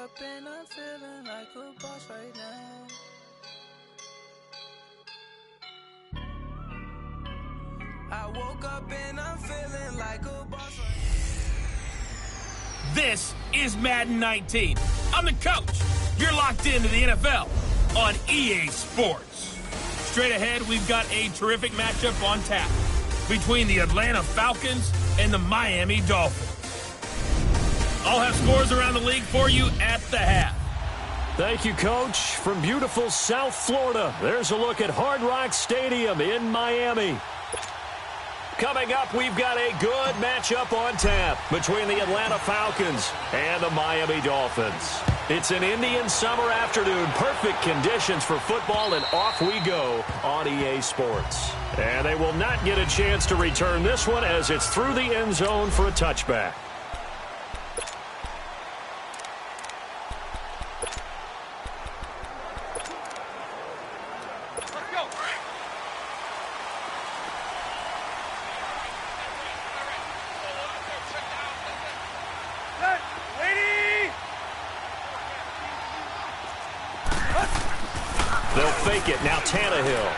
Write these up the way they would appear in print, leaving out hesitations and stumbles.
up and I'm feeling like a boss right now. I woke up and I'm feeling like a boss right now. This is Madden 19. I'm the coach. You're locked into the NFL on EA Sports. Straight ahead, we've got a terrific matchup on tap between the Atlanta Falcons and the Miami Dolphins. I'll have scores around the league for you at the half. Thank you, Coach. From beautiful South Florida, there's a look at Hard Rock Stadium in Miami. Coming up, we've got a good matchup on tap between the Atlanta Falcons and the Miami Dolphins. It's an Indian summer afternoon, perfect conditions for football, and off we go on EA Sports. And they will not get a chance to return this one as it's through the end zone for a touchback. They'll fake it. Now Tannehill.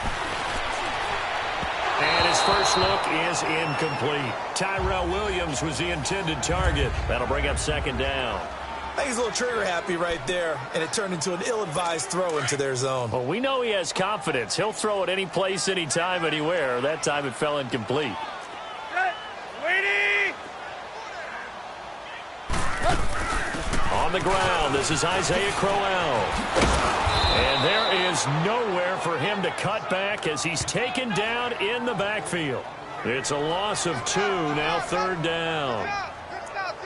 And his first look is incomplete. Tyrell Williams was the intended target. That'll bring up second down. I think he's a little trigger happy right there, and it turned into an ill-advised throw into their zone. Well, we know he has confidence. He'll throw it any place, anytime, anywhere. That time it fell incomplete. On the ground, this is Isaiah Crowell. And there is nowhere for him to cut back as he's taken down in the backfield. It's a loss of 2, now third down.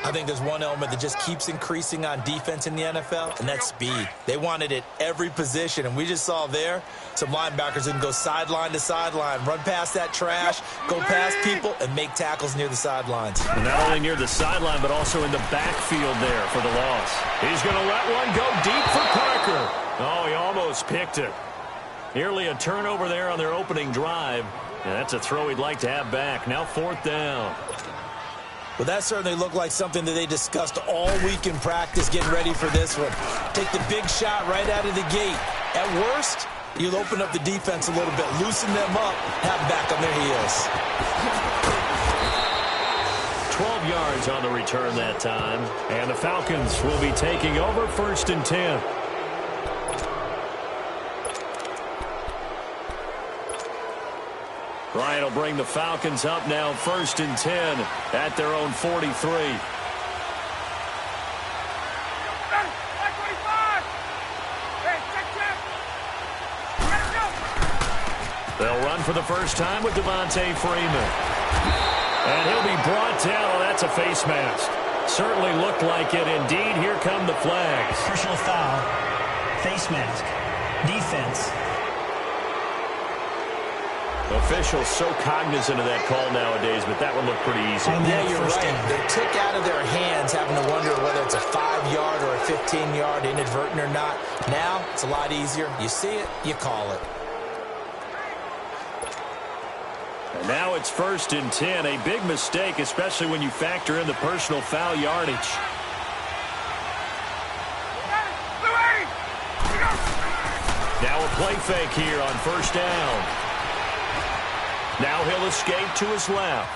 I think there's one element that just keeps increasing on defense in the NFL, and that's speed. They want it at every position, and we just saw there some linebackers that can go sideline to sideline, run past that trash, go past people, and make tackles near the sidelines. And not only near the sideline, but also in the backfield there for the loss. He's going to let one go deep for Parker. Oh, he almost picked it. Nearly a turnover there on their opening drive. And that's a throw he'd like to have back. Now fourth down. Well, that certainly looked like something that they discussed all week in practice getting ready for this one. Take the big shot right out of the gate. At worst, you'll open up the defense a little bit, loosen them up, have them back on their heels. 12 yards on the return that time. And the Falcons will be taking over first and 10. Ryan will bring the Falcons up now first and 10 at their own 43. They'll run for the first time with Devontae Freeman. And he'll be brought down. Oh, that's a face mask. Certainly looked like it. Indeed, here come the flags. Personal foul, face mask, defense. Officials so cognizant of that call nowadays, but that one looked pretty easy. Yeah, you're right. They took out of their hands having to wonder whether it's a 5-yard or a 15-yard inadvertent or not. Now, it's a lot easier. You see it, you call it. And now it's first and 10. A big mistake, especially when you factor in the personal foul yardage. Now a play fake here on first down. Now he'll escape to his left.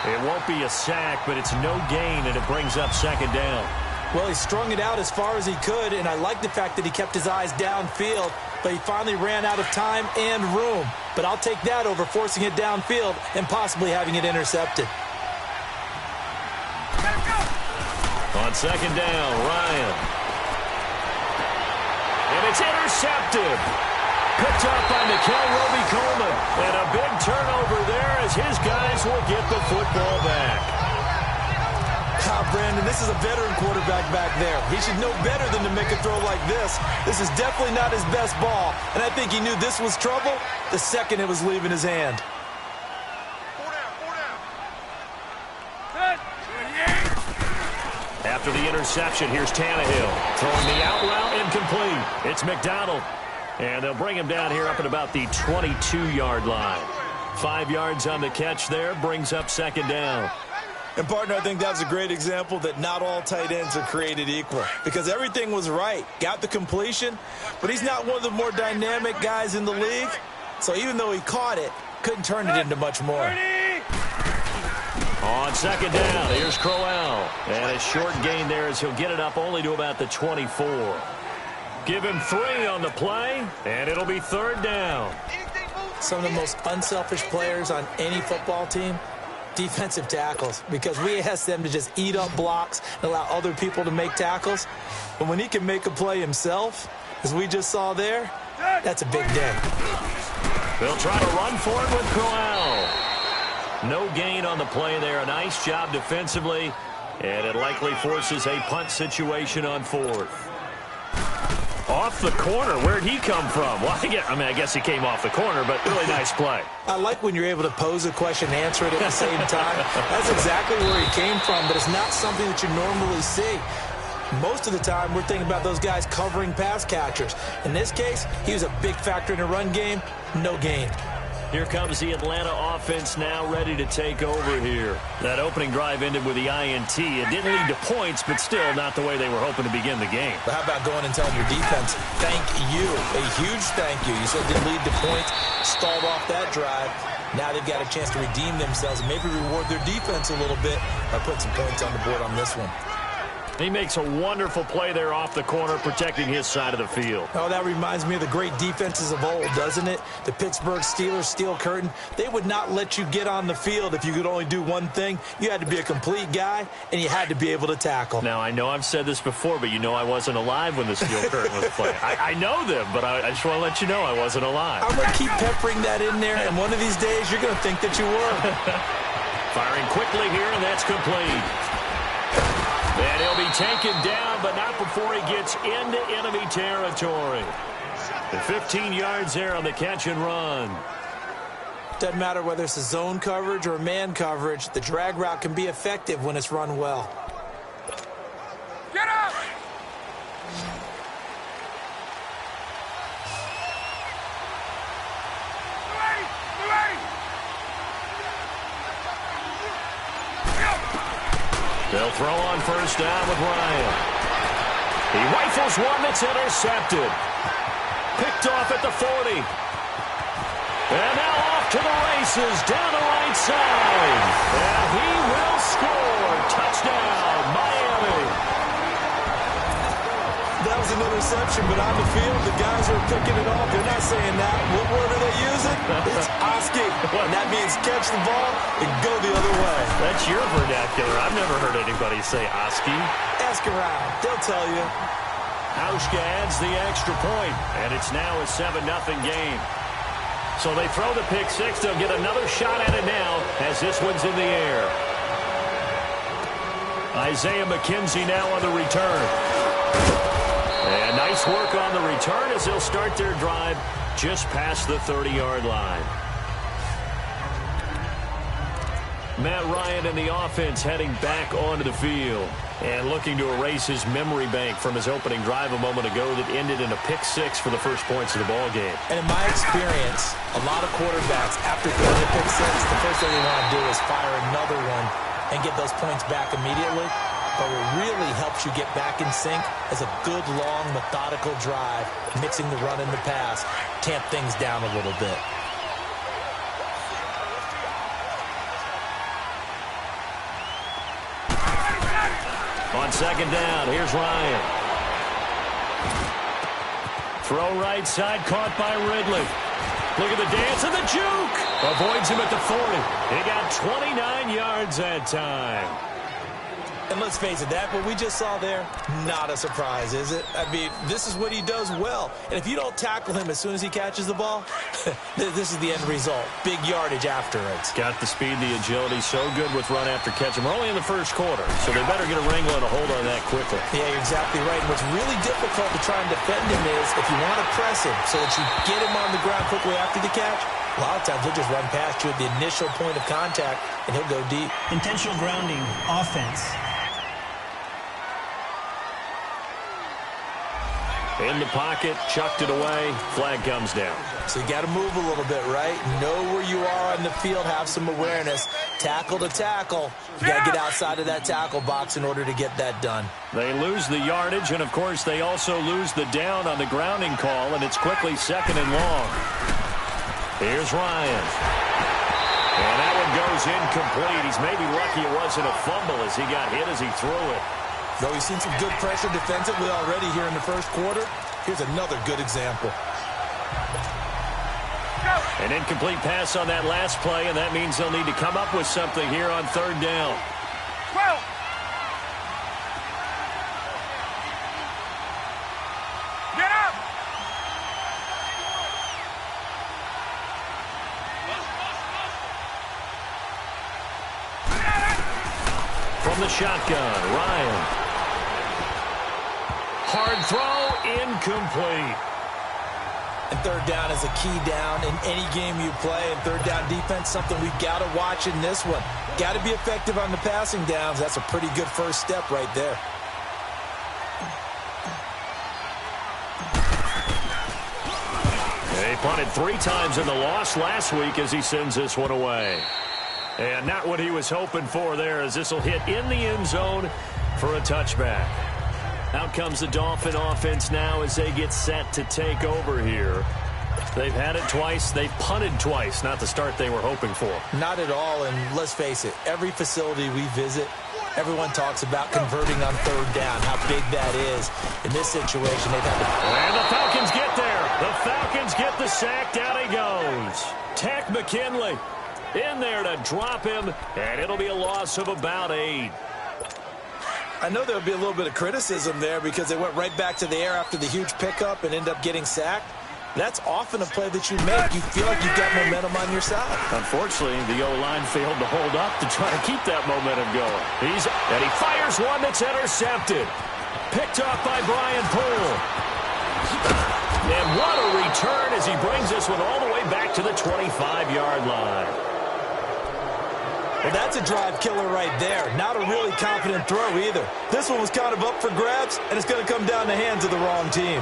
It won't be a sack, but it's no gain, and it brings up second down. Well, he strung it out as far as he could, and I like the fact that he kept his eyes downfield, but he finally ran out of time and room. But I'll take that over forcing it downfield and possibly having it intercepted. On second down, Ryan. And it's intercepted. Picked up by Nikel Roby-Coleman. And a big turnover there as his guys will get the football back. Brandon, this is a veteran quarterback back there. He should know better than to make a throw like this. This is definitely not his best ball. And I think he knew this was trouble the second it was leaving his hand. After the interception, here's Tannehill. Throwing the out route incomplete. It's McDonald. And they'll bring him down here up at about the 22-yard line. 5 yards on the catch there, brings up second down. And, partner, I think that's a great example that not all tight ends are created equal because everything was right. Got the completion, but he's not one of the more dynamic guys in the league. So even though he caught it, couldn't turn it into much more. On second down, here's Crowell. And a short gain there as he'll get it up only to about the 24. Give him 3 on the play, and it'll be third down. Some of the most unselfish players on any football team, defensive tackles, because we ask them to just eat up blocks and allow other people to make tackles. But when he can make a play himself, as we just saw there, that's a big day. They'll try to run for it with Crowell. No gain on the play there. A nice job defensively, and it likely forces a punt situation on 4th. Off the corner. Where'd he come from? Well, I guess he came off the corner, but really nice play. I like when you're able to pose a question and answer it at the same time. That's exactly where he came from, but it's not something that you normally see. Most of the time, we're thinking about those guys covering pass catchers. In this case, he was a big factor in the run game. No gain. Here comes the Atlanta offense now ready to take over here. That opening drive ended with the INT. It didn't lead to points, but still not the way they were hoping to begin the game. But how about going and telling your defense, thank you, a huge thank you. You said it didn't lead to points, stalled off that drive. Now they've got a chance to redeem themselves and maybe reward their defense a little bit by putting some points on the board on this one. He makes a wonderful play there off the corner, protecting his side of the field. Oh, that reminds me of the great defenses of old, doesn't it? The Pittsburgh Steelers, steel curtain. They would not let you get on the field if you could only do one thing. You had to be a complete guy, and you had to be able to tackle. Now, I know I've said this before, but you know I wasn't alive when the steel curtain was playing. I know them, but I just want to let you know I wasn't alive. I'm going to keep peppering that in there, and one of these days you're going to think that you were. Firing quickly here, and that's complete. And he'll be taken down, but not before he gets into enemy territory. The 15 yards there on the catch and run. Doesn't matter whether it's a zone coverage or man coverage, the drag route can be effective when it's run well. Get up! They'll throw on first down with Ryan. He rifles one that's intercepted. Picked off at the 40. And now off to the races down the right side. And he will score. Touchdown, Miami. That was an interception, but on the field, the guys are picking it off. They're not saying that. What word are they using? It's Oski. And that means catch the ball and go the other way. That's your vernacular. I've never heard anybody say Oski. Ask around. They'll tell you. Hauschka adds the extra point, and it's now a 7-0 game. So they throw the pick six. They'll get another shot at it now as this one's in the air. Isaiah McKenzie now on the return. And nice work on the return as they'll start their drive just past the 30-yard line. Matt Ryan and the offense heading back onto the field and looking to erase his memory bank from his opening drive a moment ago that ended in a pick six for the first points of the ball game. And in my experience, a lot of quarterbacks, after throwing a pick six, the first thing they want to do is fire another one and get those points back immediately. But what really helps you get back in sync is a good, long, methodical drive, mixing the run and the pass, tamp things down a little bit. On second down, here's Ryan. Throw right side, caught by Ridley. Look at the dance and the juke. Avoids him at the 40. He got 29 yards that time. And let's face it, that what we just saw there, not a surprise, is it? I mean, this is what he does well. And if you don't tackle him as soon as he catches the ball, this is the end result. Big yardage afterwards. Got the speed, the agility, so good with run after catch. And we're only in the first quarter, so they better get a wrangle and a hold on that quickly. Yeah, you're exactly right. And what's really difficult to try and defend him is if you want to press him so that you get him on the ground quickly after the catch, a lot of times he'll just run past you at the initial point of contact, and he'll go deep. Intentional grounding, offense. In the pocket, chucked it away, flag comes down. So you got to move a little bit, right? Know where you are on the field, have some awareness. Tackle to tackle. You got to get outside of that tackle box in order to get that done. They lose the yardage, and of course they also lose the down on the grounding call, and it's quickly 2nd and long. Here's Ryan. And that one goes incomplete. He's maybe lucky it wasn't a fumble as he got hit as he threw it. Though we've seen some good pressure defensively already here in the first quarter, here's another good example. An incomplete pass on that last play, and that means they'll need to come up with something here on 3rd down. 12. Get up! From the shotgun, Ryan. Hard throw, incomplete. And 3rd down is a key down in any game you play. And 3rd down defense, something we've got to watch in this one. Got to be effective on the passing downs. That's a pretty good first step right there. They punted 3 times in the loss last week as he sends this one away. And not what he was hoping for there, as this will hit in the end zone for a touchback. Out comes the Dolphin offense now as they get set to take over here. They've had it twice. They've punted twice. Not the start they were hoping for. Not at all, and let's face it, every facility we visit, everyone talks about converting on 3rd down, how big that is. In this situation, they've had to... And the Falcons get there. The Falcons get the sack. Down he goes. Tech McKinley in there to drop him, and it'll be a loss of about 8. I know there'll be a little bit of criticism there because they went right back to the air after the huge pickup and end up getting sacked. That's often a play that you make. You feel like you've got momentum on your side. Unfortunately, the O-line failed to hold up to try to keep that momentum going. And he fires one that's intercepted. Picked off by Brian Poole. And what a return as he brings this one all the way back to the 25-yard line. Well, that's a drive killer right there. Not a really confident throw either. This one was kind of up for grabs, and it's going to come down the hands of the wrong team.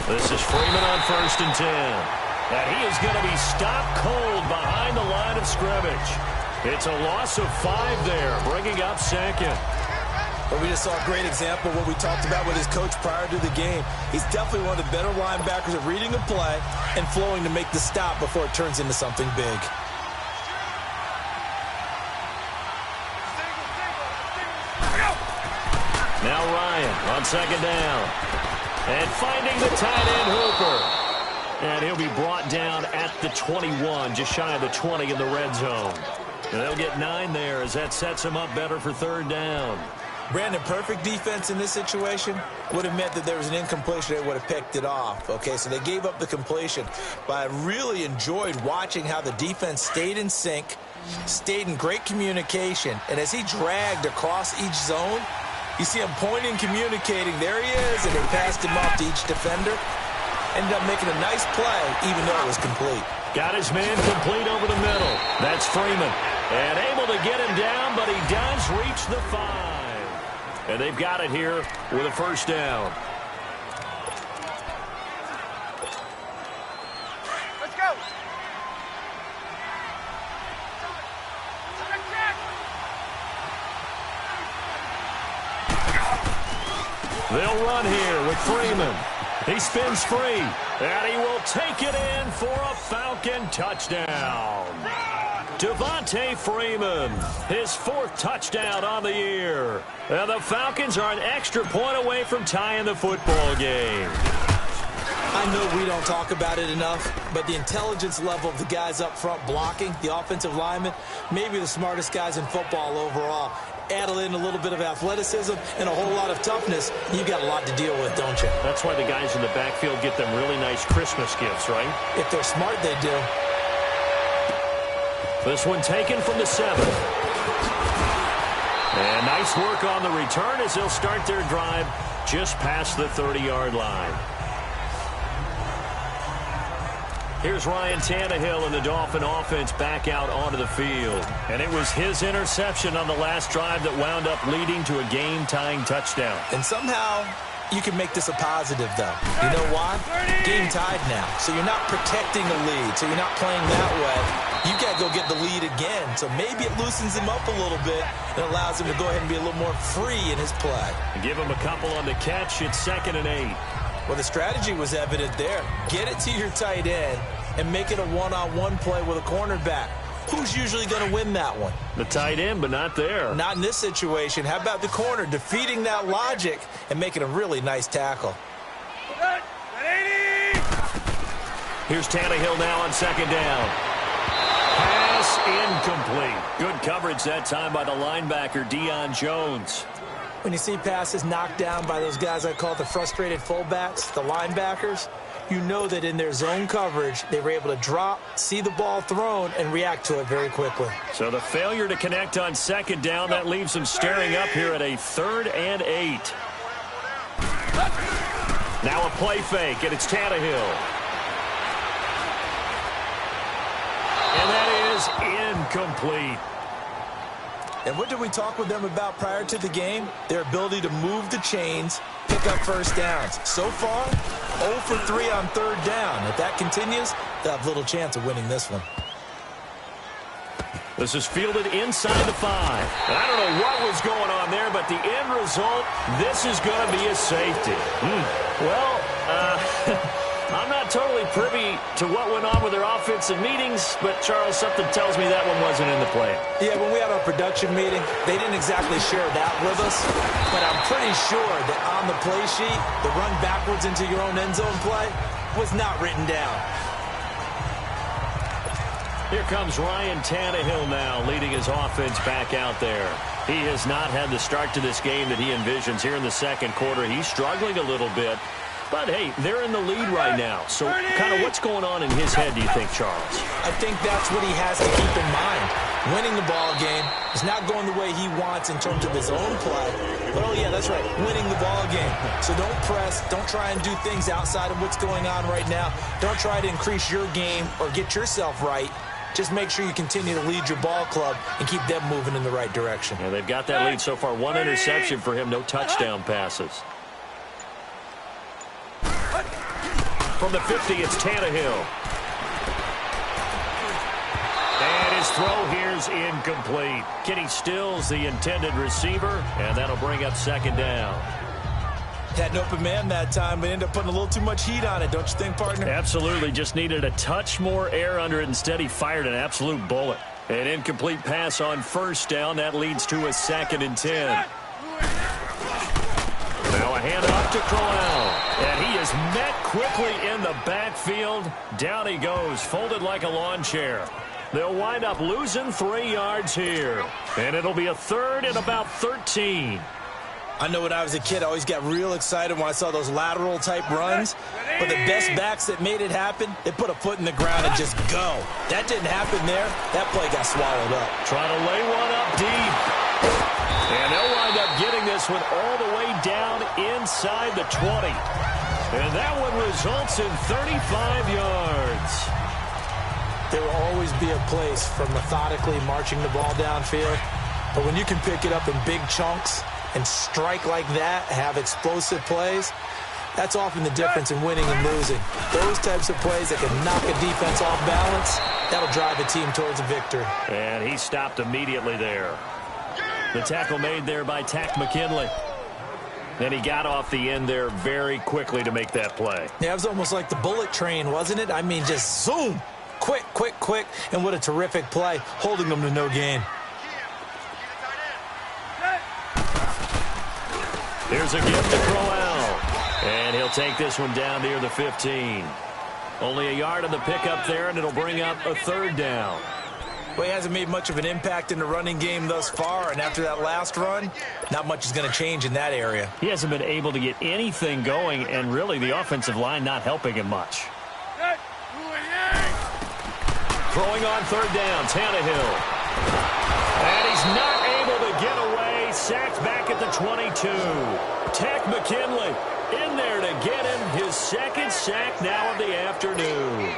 This is Freeman on 1st and 10. And he is going to be stopped cold behind the line of scrimmage. It's a loss of 5 there, bringing up 2nd. But we just saw a great example of what we talked about with his coach prior to the game. He's definitely one of the better linebackers at reading a play and flowing to make the stop before it turns into something big. Now Ryan on 2nd down. And finding the tight end Hooper. And he'll be brought down at the 21, just shy of the 20 in the red zone. And they'll get 9 there as that sets them up better for 3rd down. Brandon, perfect defense in this situation would have meant that there was an incompletion. They would have picked it off. Okay, so they gave up the completion. But I really enjoyed watching how the defense stayed in sync, stayed in great communication. And as he dragged across each zone, you see him pointing, communicating. There he is, and they passed him off to each defender. Ended up making a nice play, even though it was complete. Got his man complete over the middle. That's Freeman. And able to get him down, but he does reach the 5. And they've got it here with a 1st down. Let's go. They'll run here with Freeman. He spins free, and he will take it in for a Falcon touchdown. Devontae Freeman, his 4th touchdown on the year. And the Falcons are an extra point away from tying the football game. I know we don't talk about it enough, but the intelligence level of the guys up front blocking, the offensive linemen, maybe the smartest guys in football overall. Add in a little bit of athleticism and a whole lot of toughness, you've got a lot to deal with, don't you? That's why the guys in the backfield get them really nice Christmas gifts, right? If they're smart, they do. This one taken from the 7. And nice work on the return as they'll start their drive just past the 30-yard line. Here's Ryan Tannehill and the Dolphin offense back out onto the field. And it was his interception on the last drive that wound up leading to a game-tying touchdown. And somehow you can make this a positive, though. You know why? Game tied now. So you're not protecting a lead, so you're not playing that way. You got to go get the lead again. So maybe it loosens him up a little bit and allows him to go ahead and be a little more free in his play. Give him a couple on the catch. It's 2nd and 8. Well, the strategy was evident there. Get it to your tight end and make it a one-on-one play with a cornerback. Who's usually going to win that one? The tight end, but not there. Not in this situation. How about the corner defeating that logic and making a really nice tackle? Here's Tannehill now on 2nd down. Pass incomplete. Good coverage that time by the linebacker, Deion Jones. When you see passes knocked down by those guys I call the frustrated fullbacks, the linebackers, you know that in their zone coverage, they were able to drop, see the ball thrown, and react to it very quickly. So the failure to connect on 2nd down, that leaves them staring up here at a 3rd and 8. Now a play fake, and it's Tannehill. And that is incomplete. And what did we talk with them about prior to the game? Their ability to move the chains, pick up first downs. So far, 0 for 3 on 3rd down. If that continues, they'll have little chance of winning this one. This is fielded inside the 5. And I don't know what was going on there, but the end result, this is going to be a safety. Well, I'm not totally privy to what went on with their offensive meetings, but, Charles, something tells me that one wasn't in the plan. Yeah, when we had our production meeting, they didn't exactly share that with us, but I'm pretty sure that on the play sheet, the run backwards into your own end zone play was not written down. Here comes Ryan Tannehill now, leading his offense back out there. He has not had the start to this game that he envisions here in the 2nd quarter. He's struggling a little bit. But, hey, they're in the lead right now. So kind of what's going on in his head, do you think, Charles? I think that's what he has to keep in mind. Winning the ball game is not going the way he wants in terms of his own play. But, oh, yeah, that's right, winning the ball game. So don't press. Don't try and do things outside of what's going on right now. Don't try to increase your game or get yourself right. Just make sure you continue to lead your ball club and keep them moving in the right direction. Yeah, they've got that lead so far. 1 interception for him, no touchdown passes. From the 50, it's Tannehill. And his throw here's incomplete. Kenny Stills, the intended receiver, and that'll bring up 2nd down. Had an open man that time, but ended up putting a little too much heat on it, don't you think, partner? Absolutely. Just needed a touch more air under it. Instead, he fired an absolute bullet. An incomplete pass on 1st down. That leads to a 2nd and 10. Now a handoff to Crowell. And he is met quickly in the backfield. Down he goes, folded like a lawn chair. They'll wind up losing 3 yards here. And it'll be a 3rd and about 13. I know when I was a kid, I always got real excited when I saw those lateral-type runs. But the best backs that made it happen, they put a foot in the ground and just go. That didn't happen there. That play got swallowed up. Trying to lay one up deep. And they'll wind up getting this one all the way down inside the 20. And that one results in 35 yards. There will always be a place for methodically marching the ball downfield. But when you can pick it up in big chunks and strike like that, have explosive plays, that's often the difference in winning and losing. Those types of plays that can knock a defense off balance, that'll drive a team towards a victory. And he stopped immediately there. The tackle made there by Tack McKinley. Then he got off the end there very quickly to make that play. Yeah, it was almost like the bullet train, wasn't it? I mean, just zoom. Quick, quick, quick. And what a terrific play, holding them to no gain. Here's a gift to Crowell. And he'll take this one down near the 15. Only a yard on the pickup there, and it'll bring up a 3rd down. Well, he hasn't made much of an impact in the running game thus far, and after that last run, not much is going to change in that area. He hasn't been able to get anything going, and really the offensive line not helping him much. Throwing on 3rd down, Tannehill. And he's not able to get away. Sacked back at the 22. Tack McKinley in there to get him his 2nd sack now of the afternoon.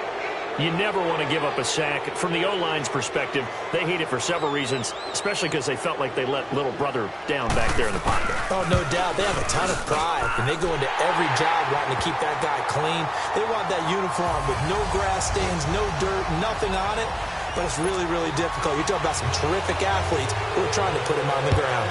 You never want to give up a sack. From the O-line's perspective, they hate it for several reasons, especially because they felt like they let little brother down back there in the pocket. Oh, no doubt. They have a ton of pride, and they go into every job wanting to keep that guy clean. They want that uniform with no grass stains, no dirt, nothing on it. But it's really, really difficult. You're talking about some terrific athletes who are trying to put him on the ground.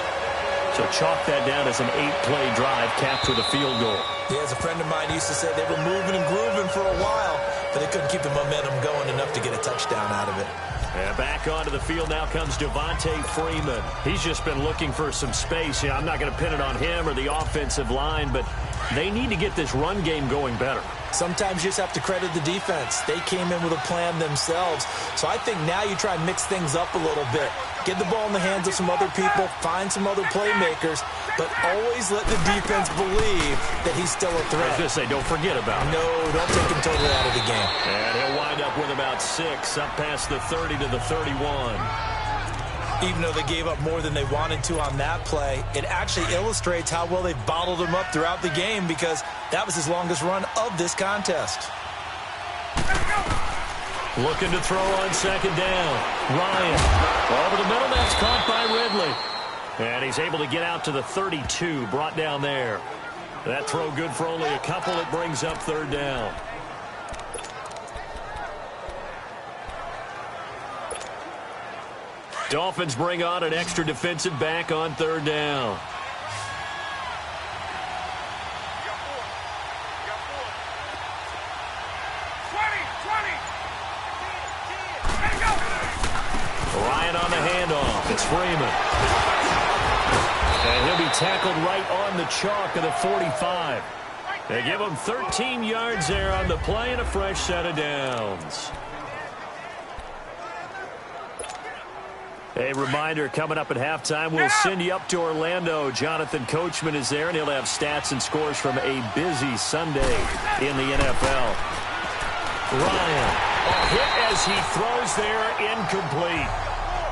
So chalk that down as an 8-play drive capped with a field goal. Yeah, as a friend of mine used to say, they were moving and grooving for a while, but they couldn't keep the momentum going enough to get a touchdown out of it. And back onto the field now comes Devontae Freeman. He's just been looking for some space. I'm not going to pin it on him or the offensive line, but they need to get this run game going better. Sometimes you just have to credit the defense. They came in with a plan themselves. So I think now you try and mix things up a little bit. Get the ball in the hands of some other people, find some other playmakers, but always let the defense believe that he's still a threat. I was going to say, don't forget about it. No, don't take him totally out of the game. And he'll wind up with about 6, up past the 30 to the 31. Even though they gave up more than they wanted to on that play, it actually illustrates how well they bottled him up throughout the game because that was his longest run of this contest. Looking to throw on second down. Ryan over the middle. That's caught by Ridley. And he's able to get out to the 32, brought down there. That throw good for only a couple. It brings up third down. Dolphins bring on an extra defensive back on third down. Ryan on the handoff. It's Freeman. And he'll be tackled right on the chalk of the 45. They give him 13 yards there on the play and a fresh set of downs. A reminder, coming up at halftime, we'll send you up to Orlando. Jonathan Coachman is there, and he'll have stats and scores from a busy Sunday in the NFL. Ryan, a hit as he throws there, incomplete.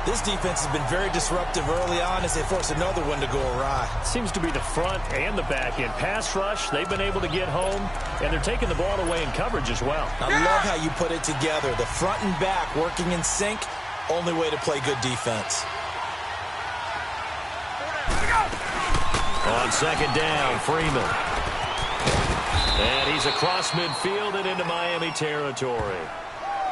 This defense has been very disruptive early on as they force another one to go awry. Seems to be the front and the back end. Pass rush, they've been able to get home, and they're taking the ball away in coverage as well. I love how you put it together. The front and back working in sync. Only way to play good defense. On second down, Freeman. And he's across midfield and into Miami territory.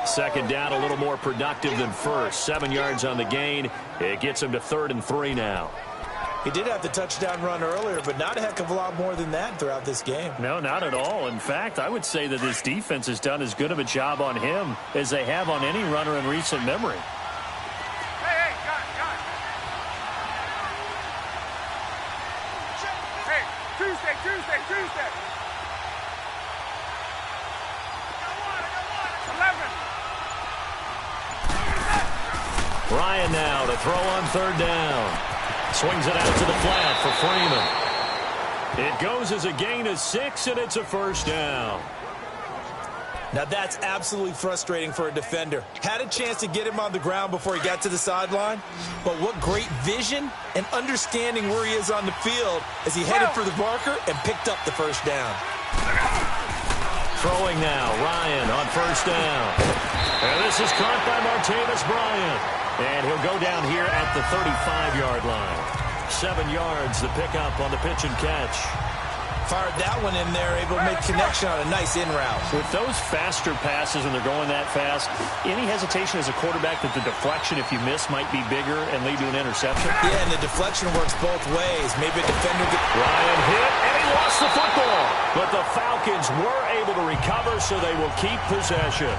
Second down, a little more productive than first. 7 yards on the gain. It gets him to 3rd and 3 now. He did have the touchdown run earlier, but not a heck of a lot more than that throughout this game. No, not at all. In fact, I would say that this defense has done as good of a job on him as they have on any runner in recent memory. Tuesday. Ryan now to throw on third down. Swings it out to the flat for Freeman. It goes as a gain of 6, and it's a first down. Now that's absolutely frustrating for a defender. Had a chance to get him on the ground before he got to the sideline, but what great vision and understanding where he is on the field as he headed for the marker and picked up the first down. Throwing now, Ryan on first down. And this is caught by Martavis Bryant. And he'll go down here at the 35-yard line. 7 yards, the pickup on the pitch and catch. Fired that one in there, able to make connection on a nice in route. With those faster passes and they're going that fast, any hesitation as a quarterback that the deflection, if you miss, might be bigger and lead to an interception? Yeah, and the deflection works both ways. Maybe a defender Ryan hit, and he lost the football. But the Falcons were able to recover, so they will keep possession.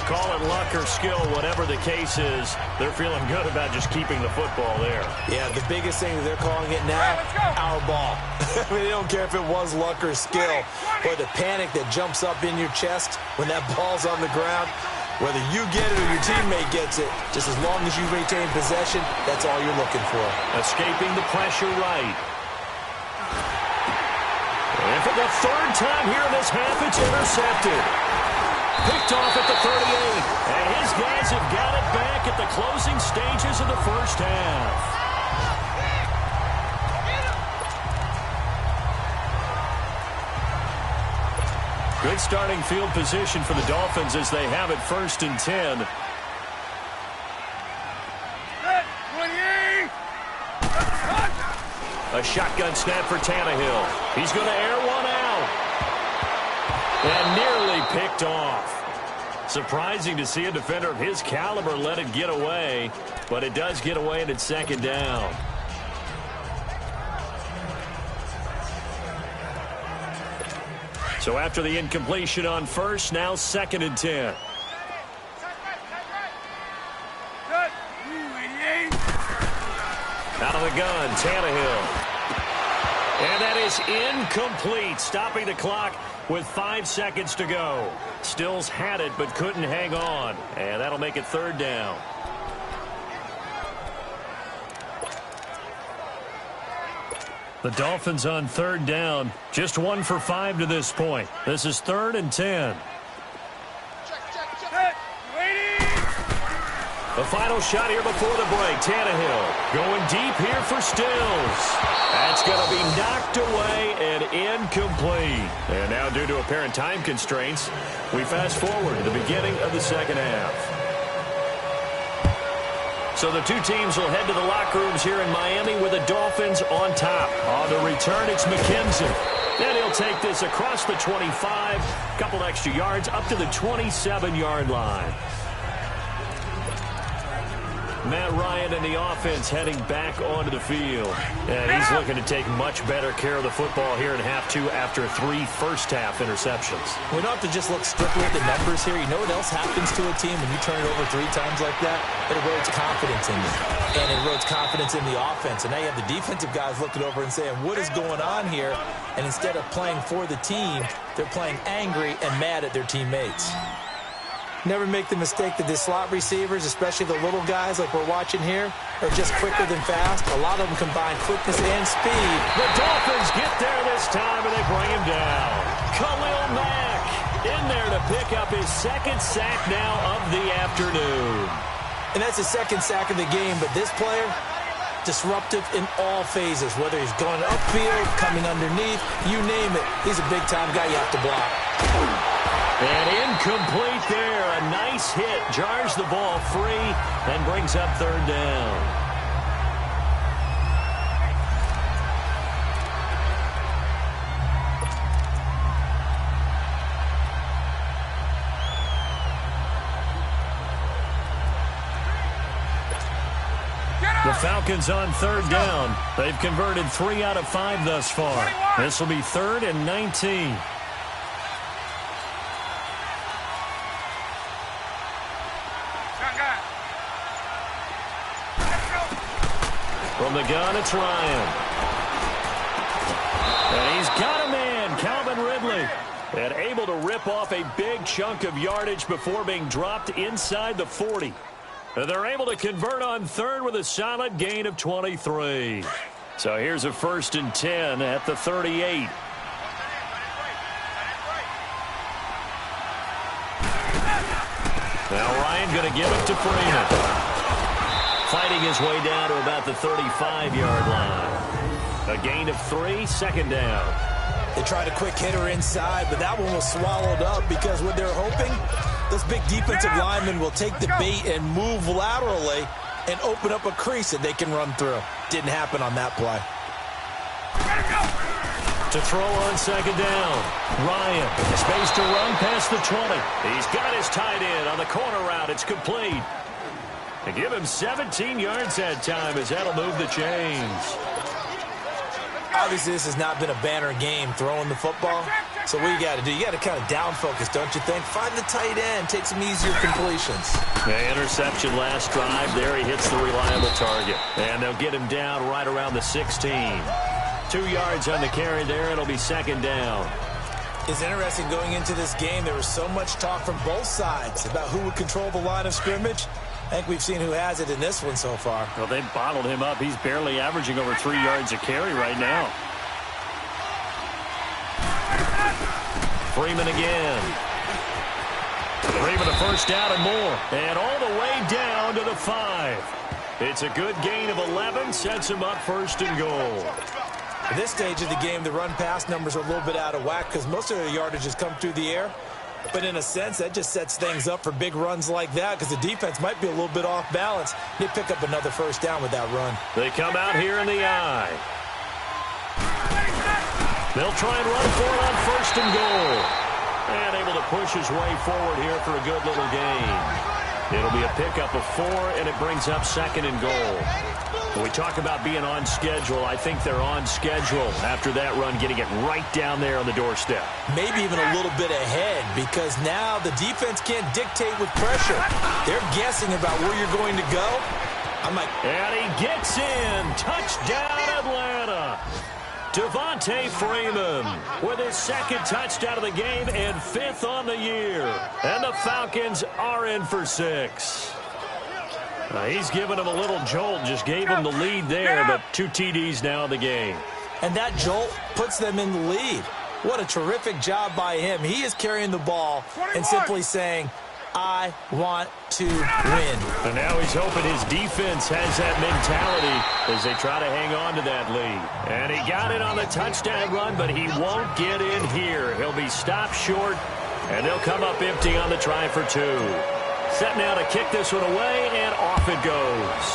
Call it luck or skill, whatever the case is, they're feeling good about just keeping the football there. Yeah, the biggest thing that they're calling it now, our ball. I mean, they don't care if it was luck or skill, or the panic that jumps up in your chest when that ball's on the ground. Whether you get it or your teammate gets it, just as long as you retain possession, that's all you're looking for. Escaping the pressure right. And for the third time here in this half, it's intercepted. Picked off at the 38, and his guys have got it back at the closing stages of the first half. Good starting field position for the Dolphins as they have it 1st and 10. A shotgun snap for Tannehill. He's going to air one out. And nearly picked off. Surprising to see a defender of his caliber let it get away, but it does get away and it's 2nd down. So after the incompletion on 1st, now 2nd and 10. Out of the gun, Tannehill. And that is incomplete, stopping the clock with 5 seconds to go. Stills had it, but couldn't hang on. And that'll make it 3rd down. The Dolphins on 3rd down, just 1 for 5 to this point. This is 3rd and 10. The final shot here before the break. Tannehill going deep here for Stills. That's going to be knocked away and incomplete. And now due to apparent time constraints, we fast forward to the beginning of the 2nd half. So the two teams will head to the locker rooms here in Miami with the Dolphins on top. On the return, it's McKenzie. And he'll take this across the 25, couple extra yards up to the 27-yard line. Matt Ryan and the offense heading back onto the field. And he's looking to take much better care of the football here in half 2 after 3 first-half interceptions. We don't have to just look strictly at the numbers here. You know what else happens to a team when you turn it over 3 times like that? It erodes confidence in you. And it erodes confidence in the offense. And now you have the defensive guys looking over and saying, what is going on here? And instead of playing for the team, they're playing angry and mad at their teammates. Never make the mistake that the slot receivers, especially the little guys like we're watching here, are just quicker than fast. A lot of them combine quickness and speed. The Dolphins get there this time, and they bring him down. Khalil Mack in there to pick up his 2nd sack now of the afternoon. And that's his 2nd sack of the game, but this player, disruptive in all phases, whether he's going upfield, coming underneath, you name it. He's a big-time guy you have to block. And incomplete there. A nice hit. Jars the ball free and brings up 3rd down. The Falcons on 3rd down. They've converted 3 out of 5 thus far. This will be 3rd and 19. From the gun, it's Ryan. And he's got a man, Calvin Ridley. And able to rip off a big chunk of yardage before being dropped inside the 40. And they're able to convert on 3rd with a solid gain of 23. So here's a 1st and 10 at the 38. Now Ryan going to give it to Freeman. Fighting his way down to about the 35-yard line. A gain of 3, 2nd down. They tried a quick hitter inside, but that one was swallowed up because what they're hoping, those big defensive linemen will take the bait and move laterally and open up a crease that they can run through. Didn't happen on that play. To throw on 2nd down. Ryan, space to run past the 20. He's got his tight end on the corner route. It's complete. And give him 17 yards that time as that'll move the chains. Obviously, this has not been a banner game throwing the football. So what you got to do, you got to kind of down focus, don't you think? Find the tight end, take some easier completions. The interception last drive. There he hits the reliable target. And they'll get him down right around the 16. 2 yards on the carry there. It'll be 2nd down. It's interesting going into this game. There was so much talk from both sides about who would control the line of scrimmage. I think we've seen who has it in this one so far. Well, they bottled him up. He's barely averaging over 3 yards a carry right now. Freeman again. Freeman a 1st down and more. And all the way down to the 5. It's a good gain of 11. Sets him up 1st and goal. At this stage of the game, the run-pass numbers are a little bit out of whack because most of their yardage has come through the air. But in a sense, that just sets things up for big runs like that because the defense might be a little bit off balance. They pick up another first down with that run. They come out here in the eye. They'll try and run for it on first and goal. And able to push his way forward here for a good little gain. It'll be a pickup of 4, and it brings up second and goal. When we talk about being on schedule, I think they're on schedule after that run, getting it right down there on the doorstep. Maybe even a little bit ahead because now the defense can't dictate with pressure. They're guessing about where you're going to go. And he gets in. Touchdown, Atlanta. Devontae Freeman with his second touchdown of the game and 5th on the year. And the Falcons are in for 6. He's given him a little jolt, just gave him the lead there, but 2 TDs now in the game. And that jolt puts them in the lead. What a terrific job by him. He is carrying the ball and simply saying, I want to win. And now he's hoping his defense has that mentality as they try to hang on to that lead. And he got it on the touchdown run, but he won't get in here. He'll be stopped short, and they'll come up empty on the try for 2. Set now to kick this one away, and off it goes.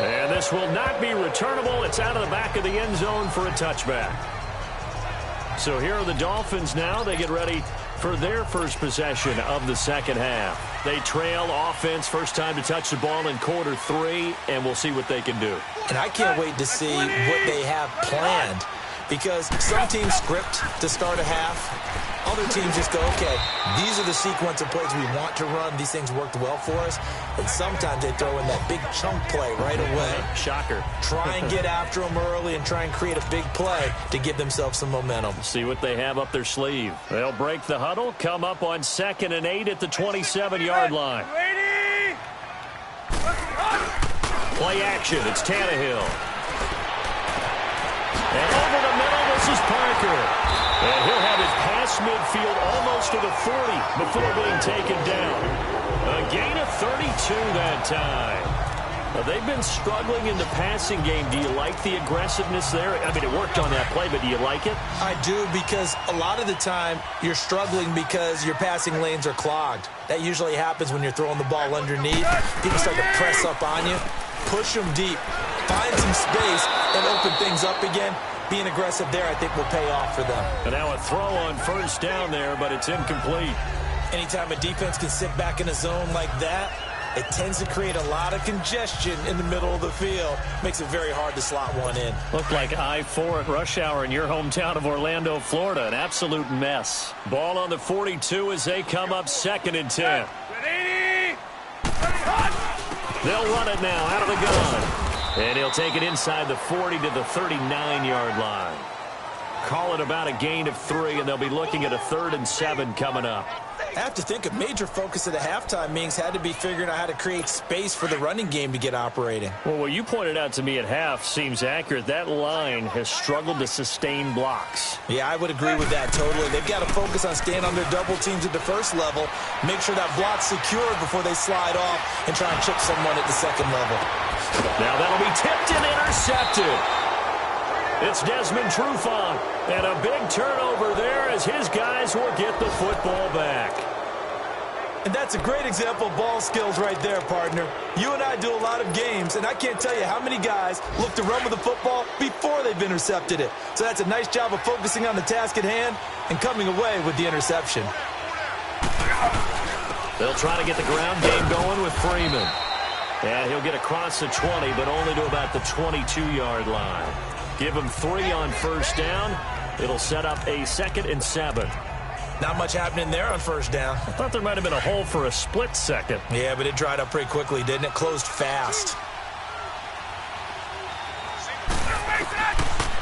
And this will not be returnable. It's out of the back of the end zone for a touchback. So here are the Dolphins now. They get ready for their first possession of the second half. They trail offense, first time to touch the ball in quarter 3, and we'll see what they can do. And I can't wait to see what they have planned because some teams script to start a half. Other teams just go, okay, these are the sequence of plays we want to run. These things worked well for us. And sometimes they throw in that big chunk play right away. Shocker. Try and get after them early and try and create a big play to give themselves some momentum. See what they have up their sleeve. They'll break the huddle, come up on 2nd and 8 at the 27-yard line. Play action. It's Tannehill. And over the middle, this is Parker. And he'll have it past midfield almost to the 40 before being taken down. A gain of 32 that time. Now, they've been struggling in the passing game. Do you like the aggressiveness there? I mean, it worked on that play, but do you like it? I do because a lot of the time you're struggling because your passing lanes are clogged. That usually happens when you're throwing the ball underneath. People start to press up on you. Push them deep. Find some space and open things up again. Being aggressive there, I think, will pay off for them. And now a throw on first down there, but it's incomplete. Anytime a defense can sit back in a zone like that, it tends to create a lot of congestion in the middle of the field. Makes it very hard to slot one in. Looked like I-4 at rush hour in your hometown of Orlando, Florida. An absolute mess. Ball on the 42 as they come up 2nd and 10. They'll run it now out of the gun. And he'll take it inside the 40 to the 39-yard line. Call it about a gain of 3, and they'll be looking at a 3rd and 7 coming up. I have to think a major focus of the halftime meetings had to be figuring out how to create space for the running game to get operating. Well, what you pointed out to me at half seems accurate. That line has struggled to sustain blocks. Yeah, I would agree with that totally. They've got to focus on staying on their double teams at the first level, make sure that block's secured before they slide off and try and chip someone at the second level. Now that'll be tipped and intercepted. It's Desmond Trufant, and a big turnover there as his guys will get the football back. And that's a great example of ball skills right there, partner. You and I do a lot of games, and I can't tell you how many guys look to run with the football before they've intercepted it. So that's a nice job of focusing on the task at hand and coming away with the interception. They'll try to get the ground game going with Freeman. And he'll get across the 20, but only to about the 22-yard line. Give him 3 on first down. It'll set up a 2nd and 7. Not much happening there on first down. I thought there might have been a hole for a split second. Yeah, but it dried up pretty quickly, didn't it? Closed fast.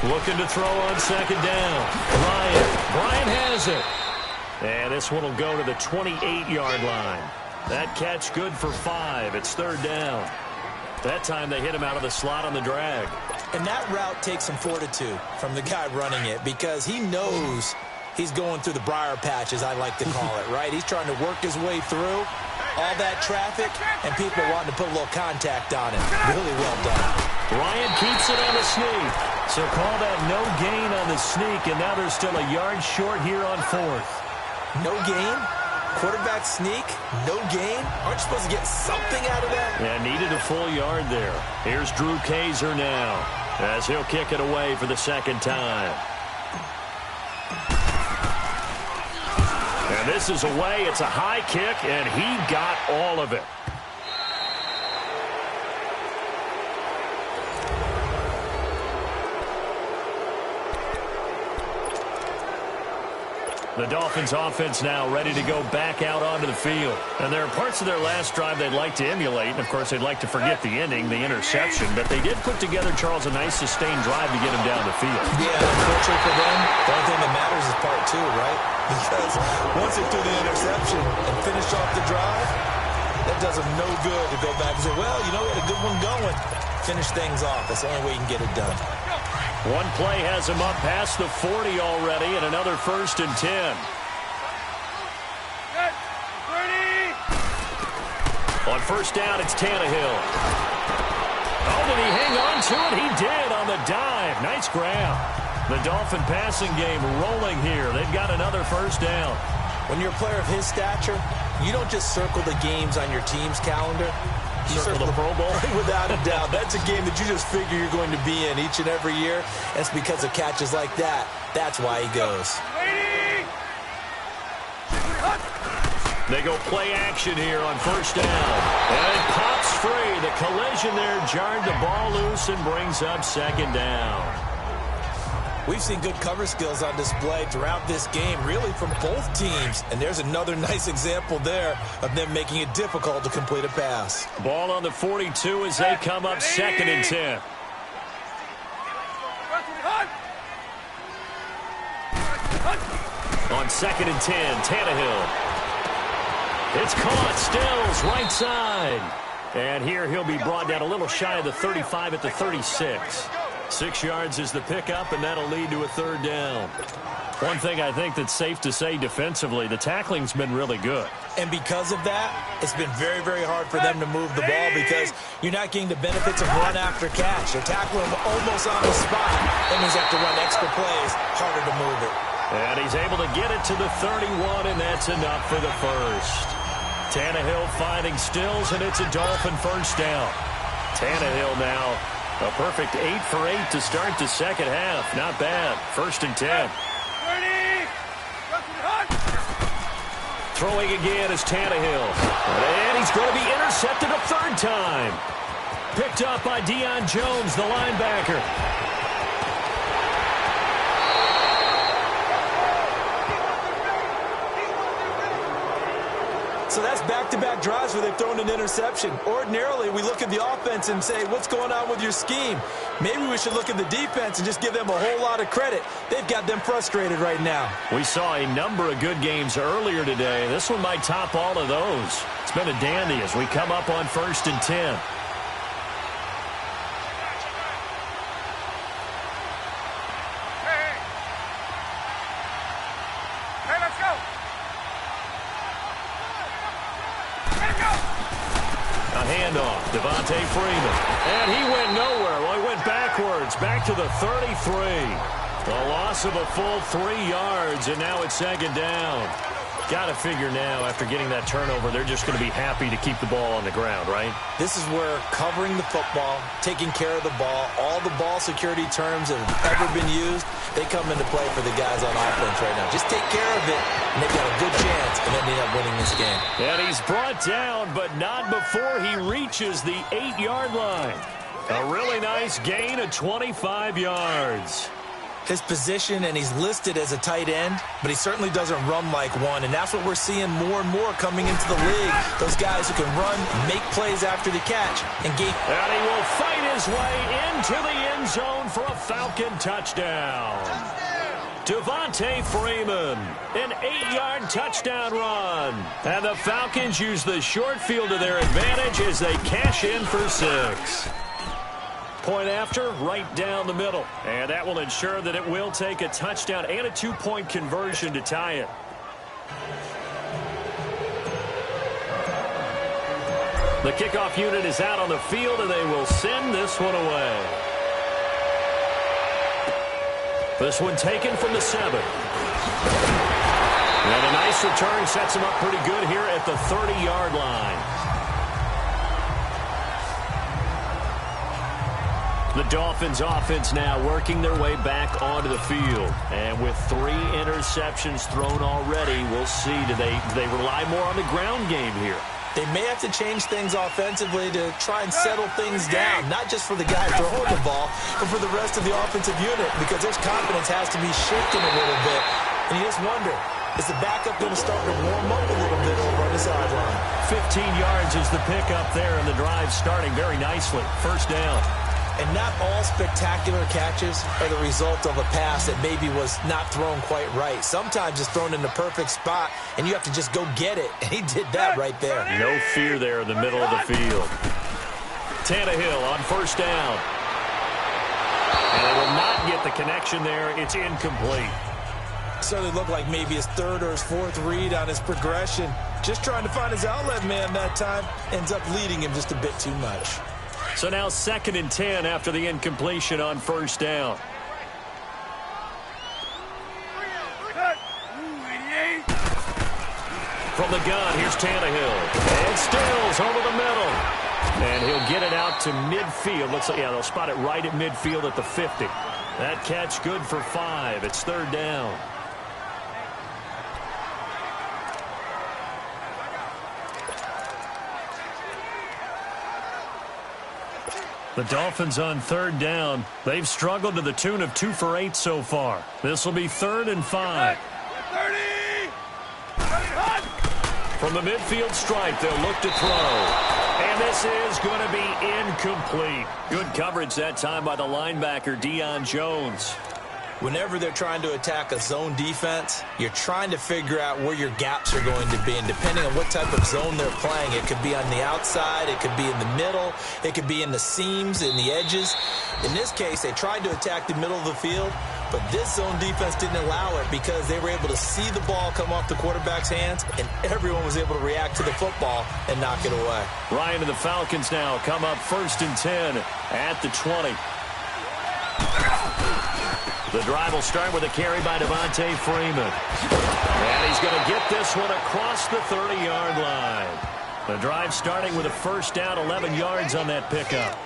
Looking to throw on 2nd down. Bryant has it. And this one will go to the 28-yard line. That catch good for 5. It's 3rd down. That time they hit him out of the slot on the drag. And that route takes some fortitude from the guy running it because he knows he's going through the briar patch, as I like to call it, right? He's trying to work his way through. all that traffic and people wanting to put a little contact on it. Really well done. Ryan keeps it on the sneak. So call that no gain on the sneak, and now they're still a yard short here on 4th. No gain? Quarterback sneak? No gain? Aren't you supposed to get something out of that? Yeah, needed a full yard there. Here's Drew Kaiser now as he'll kick it away for the second time. And this is away. It's a high kick, and he got all of it. The Dolphins offense now ready to go back out onto the field. And there are parts of their last drive they'd like to emulate. And, of course, they'd like to forget the ending, the interception. But they did put together, Charles, a nice sustained drive to get him down the field. Yeah, unfortunately for them, the only thing that matters is part 2, right? Because once they threw the interception and finished off the drive, that does them no good to go back and say, well, you know, we had a good one going. Finish things off. That's the only way you can get it done. One play has him up past the 40 already, and another 1st and 10. On 1st down, it's Tannehill. Oh, did he hang on to it? He did on the dive. Nice grab. The Dolphin passing game rolling here. They've got another 1st down. When you're a player of his stature, you don't just circle the games on your team's calendar. You circle the Pro Bowl? Without a doubt. That's a game that you just figure you're going to be in each and every year. And it's because of catches like that. That's why he goes. They go play action here on 1st down. And it pops free. The collision there jarred the ball loose and brings up 2nd down. We've seen good cover skills on display throughout this game, really from both teams. And there's another nice example there of them making it difficult to complete a pass. Ball on the 42 as they come up 2nd and 10. On 2nd and 10, Tannehill. It's caught, Stills, right side. And here he'll be brought down a little shy of the 35 at the 36. 6 yards is the pickup, and that'll lead to a 3rd down. One thing I think that's safe to say defensively, the tackling's been really good. And because of that, it's been very, very hard for them to move the ball because you're not getting the benefits of run after catch. They're tackling him almost on the spot. That means they have to run extra plays, harder to move it. And he's able to get it to the 31, and that's enough for the 1st. Tannehill finding Stills, and it's a Dolphin 1st down. Tannehill now a perfect 8 for 8 to start the 2nd half. Not bad. 1st and 10. Throwing again is Tannehill. And he's going to be intercepted a 3rd time. Picked up by Deion Jones, the linebacker. So that's back-to-back drives where they've thrown an interception. Ordinarily, we look at the offense and say, what's going on with your scheme? Maybe we should look at the defense and just give them a whole lot of credit. They've got them frustrated right now. We saw a number of good games earlier today. This one might top all of those. It's been a dandy as we come up on 1st and 10. Handoff, Devontae Freeman. And he went nowhere. Well, he went backwards, back to the 33. A loss of a full 3 yards, and now it's 2nd down. Got to figure now, after getting that turnover, they're just going to be happy to keep the ball on the ground, right? This is where covering the football, taking care of the ball, all the ball security terms that have ever been used, they come into play for the guys on offense right now. Just take care of it, and they've got a good chance of ending up winning this game. And he's brought down, but not before he reaches the 8-yard line. A really nice gain of 25 yards. His position, and he's listed as a tight end, but he certainly doesn't run like one, and that's what we're seeing more and more coming into the league. Those guys who can run, make plays after the catch, and gain. And he will fight his way into the end zone for a Falcon touchdown. Devontae Freeman, an 8-yard touchdown run. And the Falcons use the short field to their advantage as they cash in for 6. Point after, right down the middle. And that will ensure that it will take a touchdown and a 2-point conversion to tie it. The kickoff unit is out on the field, and they will send this one away. This one taken from the 7. And a nice return sets him up pretty good here at the 30-yard line. The Dolphins offense now working their way back onto the field. And with 3 interceptions thrown already, we'll see. Do they rely more on the ground game here? They may have to change things offensively to try and settle things down, not just for the guy throwing the ball, but for the rest of the offensive unit, because their confidence has to be shaken a little bit. And you just wonder, is the backup going to start to warm up a little bit over on the sideline? 15 yards is the pickup there, and the drive starting very nicely. First down. And not all spectacular catches are the result of a pass that maybe was not thrown quite right. Sometimes it's thrown in the perfect spot, and you have to just go get it. And he did that right there. No fear there in the middle of the field. Tannehill on first down. And they will not get the connection there. It's incomplete. Certainly looked like maybe his 3rd or his 4th read on his progression. Just trying to find his outlet man that time. Ends up leading him just a bit too much. So now 2nd and 10 after the incompletion on first down. From the gun, here's Tannehill. And Stills over the middle. And he'll get it out to midfield. Looks like, yeah, they'll spot it right at midfield at the 50. That catch good for 5. It's 3rd down. The Dolphins on 3rd down. They've struggled to the tune of 2 for 8 so far. This will be 3rd and 5. 30! From the midfield stripe, they'll look to throw. And this is going to be incomplete. Good coverage that time by the linebacker, Deion Jones. Whenever they're trying to attack a zone defense, you're trying to figure out where your gaps are going to be. And depending on what type of zone they're playing, it could be on the outside, it could be in the middle, it could be in the seams, in the edges. In this case, they tried to attack the middle of the field, but this zone defense didn't allow it because they were able to see the ball come off the quarterback's hands, and everyone was able to react to the football and knock it away. Ryan and the Falcons now come up 1st and 10 at the 20. The drive will start with a carry by Devontae Freeman. And he's going to get this one across the 30-yard line. The drive starting with a first down, 11 yards on that pickup.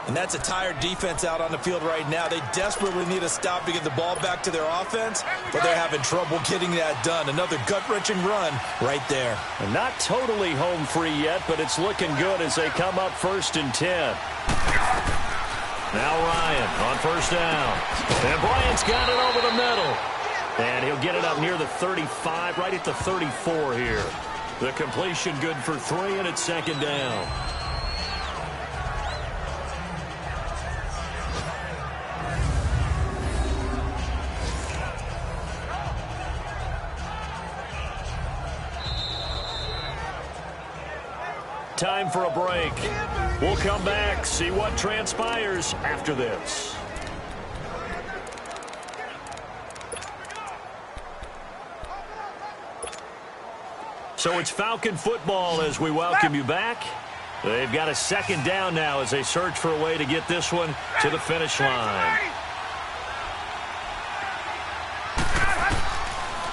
And that's a tired defense out on the field right now. They desperately need a stop to get the ball back to their offense, but they're having trouble getting that done. Another gut-wrenching run right there. And not totally home free yet, but it's looking good as they come up 1st and 10. Now Ryan on first down. And Bryant's got it over the middle. And he'll get it up near the 35, right at the 34 here. The completion good for 3, and it's 2nd down. Time for a break. We'll come back, see what transpires after this. So it's Falcon football as we welcome you back. They've got a 2nd down now as they search for a way to get this one to the finish line.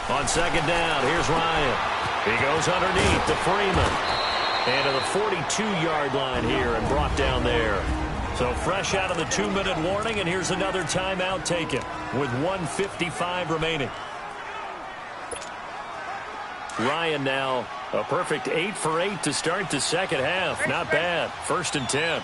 On 2nd down, here's Ryan. He goes underneath to Freeman. And to the 42-yard line here and brought down there. So fresh out of the 2-minute warning, and here's another timeout taken with 1:55 remaining. Ryan now a perfect 8 for 8 to start the 2nd half. Not bad. 1st and 10.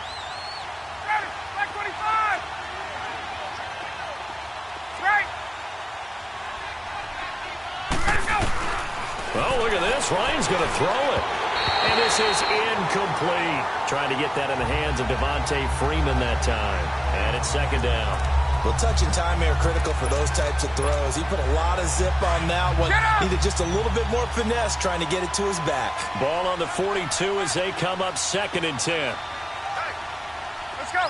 Oh, look at this. Ryan's going to throw it. And this is incomplete. Trying to get that in the hands of Devontae Freeman that time. And it's 2nd down. Well, touch and time are critical for those types of throws. He put a lot of zip on that one. Needed just a little bit more finesse trying to get it to his back. Ball on the 42 as they come up 2nd and 10. Hey, let's go.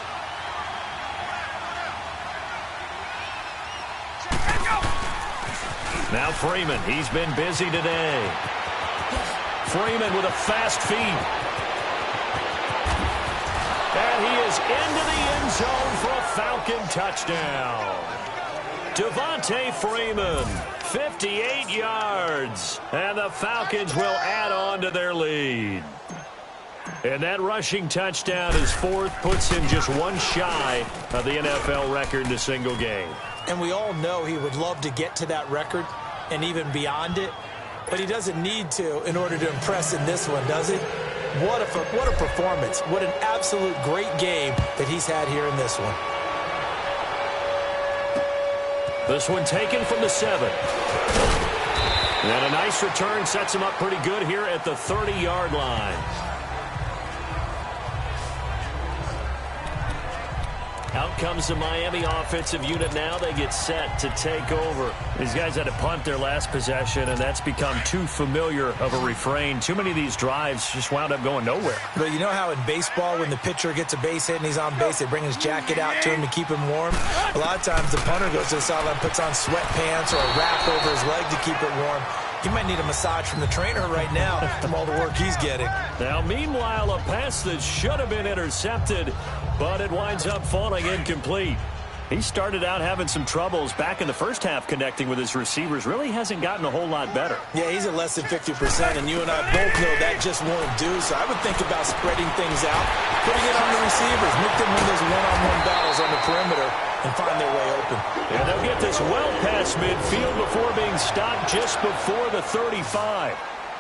Now Freeman, he's been busy today. Freeman with a fast feed. is into the end zone for a Falcon touchdown. Devontae Freeman, 58 yards, and the Falcons will add on to their lead. And that rushing touchdown is fourth, puts him just one shy of the NFL record in a single game. And we all know he would love to get to that record and even beyond it, but he doesn't need to in order to impress in this one, does he? What a performance. What an absolute great game that he's had here in this one. This one taken from the 7. And a nice return sets him up pretty good here at the 30-yard line. Out comes the Miami offensive unit now. They get set to take over. These guys had to punt their last possession, and that's become too familiar of a refrain. Too many of these drives just wound up going nowhere. But you know how in baseball, when the pitcher gets a base hit and he's on base, they bring his jacket out to him to keep him warm? A lot of times the punter goes to the sideline, puts on sweatpants or a wrap over his leg to keep it warm. He might need a massage from the trainer right now from all the work he's getting. Now, meanwhile, a pass that should have been intercepted, but it winds up falling incomplete. He started out having some troubles back in the first half connecting with his receivers. Really hasn't gotten a whole lot better. Yeah, he's at less than 50%, and you and I both know that just won't do. So I would think about spreading things out, putting it on the receivers, make them win those one-on-one battles on the perimeter, and find their way open. And they'll get this well past midfield before being stopped just before the 35.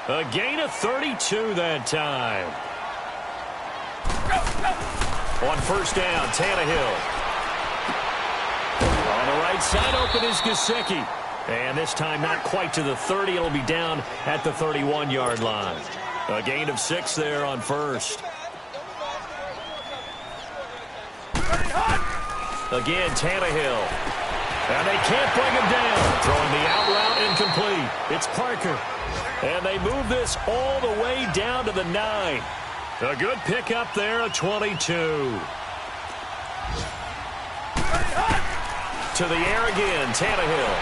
A gain of 32 that time. On first down, Tannehill. On the right side, open is Gesicki. And this time not quite to the 30. It'll be down at the 31-yard line. A gain of 6 there on first. Again, Tannehill. And they can't bring him down. Throwing the out route incomplete. It's Parker. And they move this all the way down to the 9. A good pickup there, a 22. To the air again, Tannehill.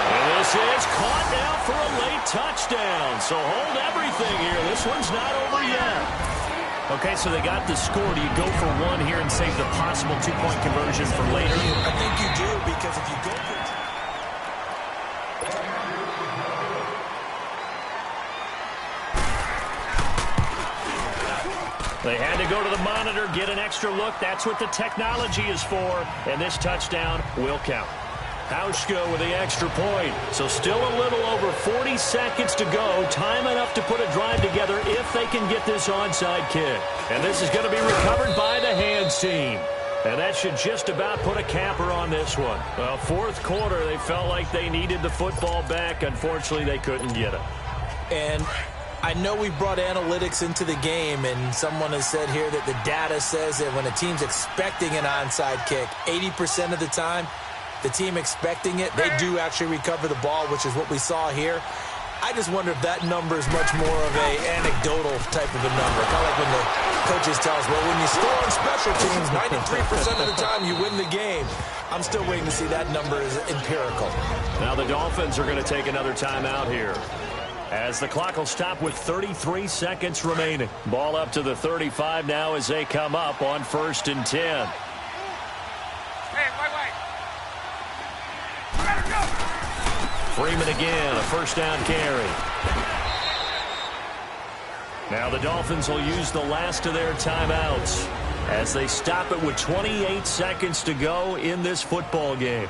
And this is caught now for a late touchdown. So hold everything here. This one's not over yet. Okay, so they got the score. Do you go for one here and save the possible two-point conversion for later? I think you do, because if you go for They had to go to the monitor, get an extra look. That's what the technology is for. And this touchdown will count. Hauschka with the extra point. So still a little over 40 seconds to go. Time enough to put a drive together if they can get this onside kick. And this is going to be recovered by the hands team. And that should just about put a capper on this one. Well, fourth quarter, they felt like they needed the football back. Unfortunately, they couldn't get it. And I know we brought analytics into the game, and someone has said here that the data says that when a team's expecting an onside kick, 80% of the time, the team expecting it, they do actually recover the ball, which is what we saw here. I just wonder if that number is much more of a anecdotal type of a number. Kind of like when the coaches tell us, well, when you score on special teams, 93% of the time you win the game. I'm still waiting to see that number is empirical. Now the Dolphins are going to take another timeout here, as the clock will stop with 33 seconds remaining. Ball up to the 35 now as they come up on 1st and 10. Hey, wait. Freeman again, a first down carry. Now the Dolphins will use the last of their timeouts as they stop it with 28 seconds to go in this football game.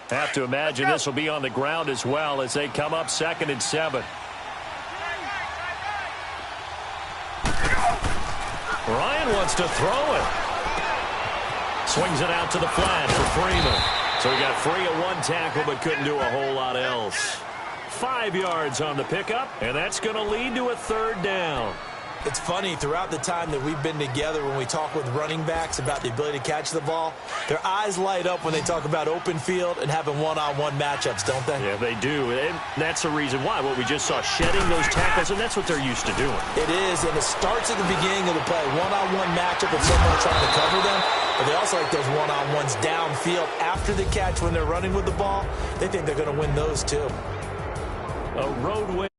Have to imagine this will be on the ground as well as they come up 2nd and 7. Ryan wants to throw it. Swings it out to the flat for Freeman. So he got free of one tackle but couldn't do a whole lot else. 5 yards on the pickup, and that's going to lead to a 3rd down. It's funny, throughout the time that we've been together, when we talk with running backs about the ability to catch the ball, their eyes light up when they talk about open field and having one-on-one matchups, don't they? Yeah, they do. And that's the reason why. What we just saw, shedding those tackles, and that's what they're used to doing. It is, and it starts at the beginning of the play. One-on-one matchup with someone trying to cover them. But they also like those one-on-ones downfield after the catch when they're running with the ball. They think they're going to win those, too. A road win.